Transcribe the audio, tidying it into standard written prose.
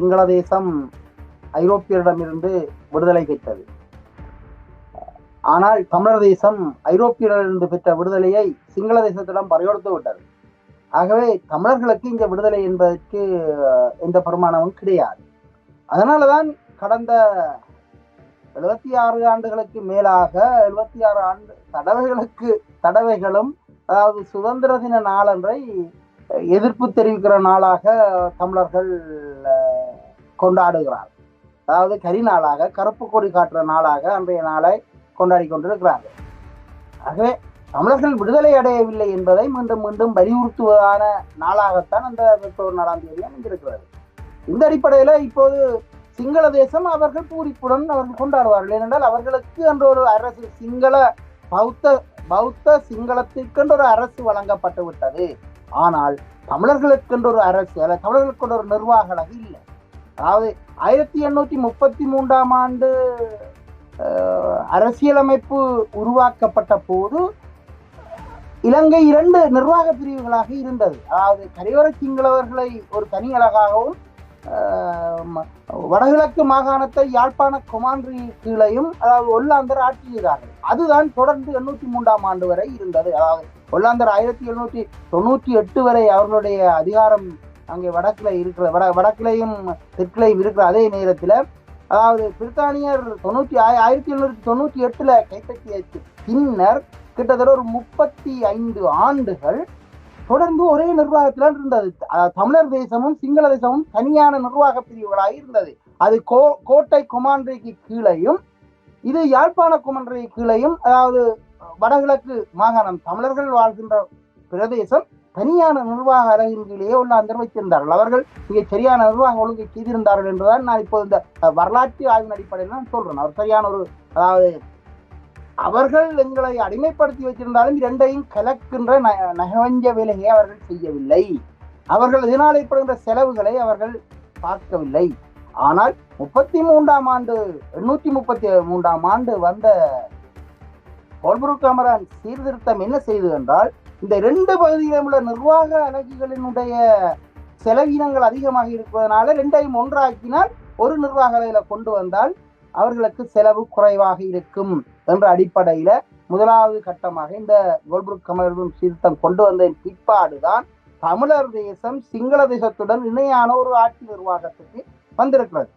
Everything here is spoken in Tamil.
சிங்கள தேசம் ஐரோப்பியரிடமிருந்து விடுதலை பெற்றது. ஆனால் தமிழர் தேசம் ஐரோப்பியரிடமிருந்து பெற்ற விடுதலையை சிங்கள தேசத்திடம் பறிகொடுத்து விட்டது. ஆகவே தமிழர்களுக்கு இந்த விடுதலை என்பதற்கு எந்த பெருமானமும் கிடையாது. அதனாலதான் கடந்த 76 ஆண்டுகளுக்கு மேலாக 76 ஆண்டு தடவைகளும் அதாவது சுதந்திர தின நாளன்றை எதிர்ப்பு தெரிவிக்கிற நாளாக தமிழர்கள் கொண்டாடுகிறார். அதாவது கரி நாளாக, கருப்பு கொடி காட்டுற நாளாக அன்றைய நாளை கொண்டாடி கொண்டிருக்கிறார்கள். ஆகவே தமிழர்கள் விடுதலை அடையவில்லை என்பதை மீண்டும் மீண்டும் வலியுறுத்துவதான நாளாகத்தான் அந்த அக்டோபர் 4ஆம் தேதி அமைந்திருக்கிறது. இந்த அடிப்படையில இப்போது சிங்கள தேசம் அவர்கள் பூரிப்புடன் அவர்கள் கொண்டாடுவார்கள். ஏனென்றால் அவர்களுக்கு என்ற ஒரு அரசு, சிங்கள பௌத்த சிங்களத்திற்கென்று ஒரு அரசு வழங்கப்பட்டு விட்டது. ஆனால் தமிழர்களுக்கென்று ஒரு அரசு அல்ல, தமிழர்களுக்கு ஒரு நிர்வாக அழகு இல்லை. அதாவது 1833ஆம் ஆண்டு அரசியலமைப்பு உருவாக்கப்பட்ட போது இலங்கை 2 நிர்வாக பிரிவுகளாக இருந்தது. அதாவது கரையோர சிங்களவர்களை ஒரு தனி அழகாகவும், வடகிழக்கு மாகாணத்தை யாழ்ப்பாண கொமாண்ட்ரி கீழையும் அதாவது ஒல்லாந்தர் ஆட்சி செய்தார்கள். அதுதான் தொடர்ந்து 803ஆம் ஆண்டு வரை இருந்தது. அதாவது ஒல்லாந்தர் 1798 வரை அவர்களுடைய அதிகாரம் அங்கே வடக்கில் இருக்கிற வடக்கிலையும் தெற்கிலையும் இருக்கிற அதே நேரத்தில் அதாவது பிரித்தானியர் 1798 கைப்பற்றிய பின்னர் கிட்டத்தட்ட ஒரு 35 ஆண்டுகள் தொடர்ந்து ஒரே நிர்வாகத்தில் இருந்தது. தமிழர் தேசமும் சிங்கள தேசமும் தனியான நிர்வாக பிரிவுகளாக இருந்தது. அது கோட்டை கொமாண்ட்ரிக்கு கீழையும் இது யாழ்ப்பாண கொமாண்ட்ரிக்கு கீழையும், அதாவது வடகிழக்கு மாகாணம் தமிழர்கள் வாழ்கின்ற பிரதேசம் தனியான நிர்வாக அலகின் கீழே உள்ள அந்த வைத்திருந்தார்கள். அவர்கள் இங்கே சரியான நிர்வாக ஒழுங்கை செய்திருந்தார்கள் என்றுதான் நான் இப்போ இந்த வரலாற்று ஆய்வின் அடிப்படையில் நான் சொல்றேன். அவர் சரியான ஒரு, அதாவது அவர்கள் எங்களை அடிமைப்படுத்தி வச்சிருந்தாலும் இரண்டையும் கலக்கின்ற நகவஞ்ச வேலையை அவர்கள் செய்யவில்லை. அவர்கள் இதனால் ஏற்படுகின்ற செலவுகளை அவர்கள் பார்க்கவில்லை. ஆனால் 833ஆம் ஆண்டு வந்த கோல்புரூக் அமரன் சீர்திருத்தம் என்ன செய்தது என்றால், இந்த 2 பகுதியிலும் உள்ள நிர்வாக அலகுகளினுடைய செலவினங்கள் அதிகமாக இருப்பதனால 2ஐயும் ஒன்றாக்கினால் ஒரு நிர்வாக அலகில கொண்டு வந்தால் அவர்களுக்கு செலவு குறைவாக இருக்கும் என்ற அடிப்படையில முதலாவது கட்டமாக இந்த கோல்புரூக் அமரன் சீர்திருத்தம் கொண்டு வந்த பிற்பாடுதான் தமிழர் தேசம் சிங்கள தேசத்துடன் இணையான ஒரு ஆட்சி நிர்வாகத்துக்கு வந்திருக்கிறது.